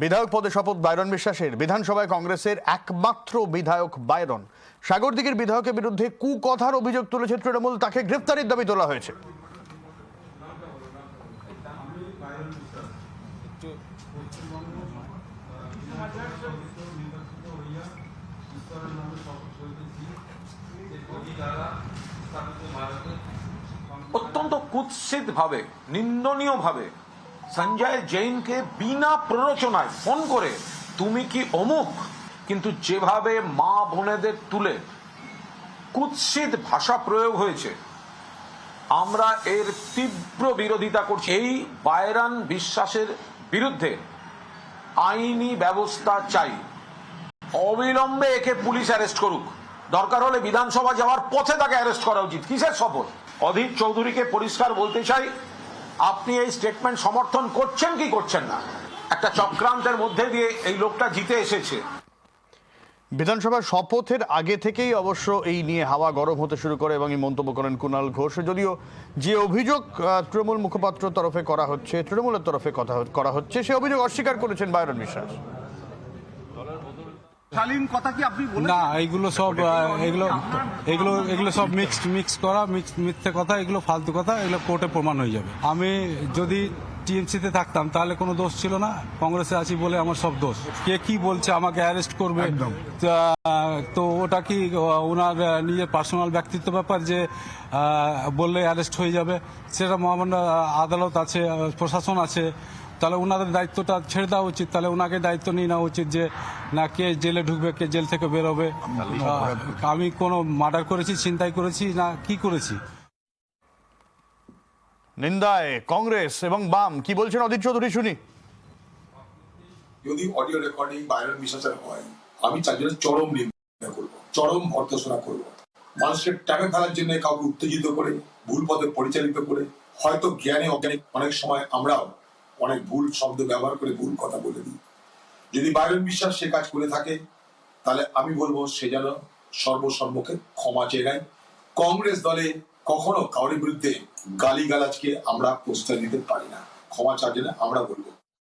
বিধায়ক পদে শপথ বাইরন বিশ্বাসের। বিধানসভায় কংগ্রেসের একমাত্র বিধায়ক বাইরন। সাগরদিঘির বিধায়কের বিরুদ্ধে কুকথার অভিযোগ তুলেছে তৃণমূল, তাকে গ্রেফতারের দাবি তোলা হয়েছে। অত্যন্ত কুৎসিত ভাবে, নিন্দনীয় ভাবে সঞ্জয় জৈনকে বিনা প্ররোচনায় ফোন করে তুমি কি অমুক, কিন্তু যেভাবে মা বোনেদের তুলে কুৎসিত ভাষা প্রয়োগ হয়েছে, আমরা এর তীব্র বিরোধিতা করছি। এই বাইরন বিশ্বাসের বিরুদ্ধে আইনি ব্যবস্থা চাই। অবিলম্বে একে পুলিশ অ্যারেস্ট করুক, দরকার হলে বিধানসভা যাওয়ার পথে তাকে অ্যারেস্ট করা উচিত। কিসের শপথ? অধীর চৌধুরীকে পরিষ্কার বলতে চাই, আপনি এই স্টেটমেন্ট সমর্থন করছেন কি করছেন না? একটা চক্রান্তের মধ্যে দিয়ে এই লোকটা জিতে এসেছে। বিধানসভার শপথের আগে থেকেই অবশ্য এই নিয়ে হাওয়া গরম হতে শুরু করে এবং এই মন্তব্য করেন কুণাল ঘোষ। যদিও যে অভিযোগ তৃণমূল মুখপাত্র তরফে করা হচ্ছে, তৃণমূলের তরফে কথা করা হচ্ছে, সে অভিযোগ অস্বীকার করেছেন বাইরন বিশ্বাস। না, এগুলো সব এগুলো সব মিক্স করা, মিথ্যে কথা, এগুলো ফালতু কথা, এগুলো কোর্টে প্রমাণ হয়ে যাবে। আমি যদি টিএমসিতে থাকতাম তাহলে কোনো দোষ ছিল না, কংগ্রেসে আছি বলে আমার সব দোষ। কে কি বলছে আমাকে অ্যারেস্ট করবে, তো ওটা কি ওনার নিজের পার্সোনাল ব্যক্তিত্ব ব্যাপার যে বললে অ্যারেস্ট হয়ে যাবে? সেটা মহামান্য আদালত আছে, প্রশাসন আছে, তাহলে ওনাদের দায়িত্বটা ছেড়ে দেওয়া উচিত। তাহলে ওনাকে দায়িত্ব নিয়ে নেওয়া উচিত যে না, কে জেলে ঢুকবে, কে জেল থেকে বেরোবে, আমি কোনো মার্ডার করেছি, ছিনতাই করেছি না কি করেছি। নিন্দায় কংগ্রেস এবং বাম কি বলছেন অধীর চৌধুরী শুনি। যদি অডিও রেকর্ডিং বাইরন বিশ্বাসের হয়, আমি তার জন্য চরম নিন্দা করবো, চরম ভর্ৎসনা করবো। মানুষকে ট্যাপে ফেলার জন্য কাউকে উত্তেজিত করে, ভুল পথে পরিচালিত করে, হয়তো জ্ঞানে অজ্ঞানে অনেক সময় আমরাও অনেক ভুল শব্দ ব্যবহার করে ভুল কথা বলে দিই। যদি বাইরন বিশ্বাস সে কাজ করে থাকে, তাহলে আমি বলবো সে যেন সর্বসম্মুখে ক্ষমা চেয়ে নেয়। কংগ্রেস দলে কখনো কারোর বিরুদ্ধে গালিগালাজকে আমরা প্রশ্রয় দিতে পারি না, ক্ষমা চার জন্য আমরা বলবো।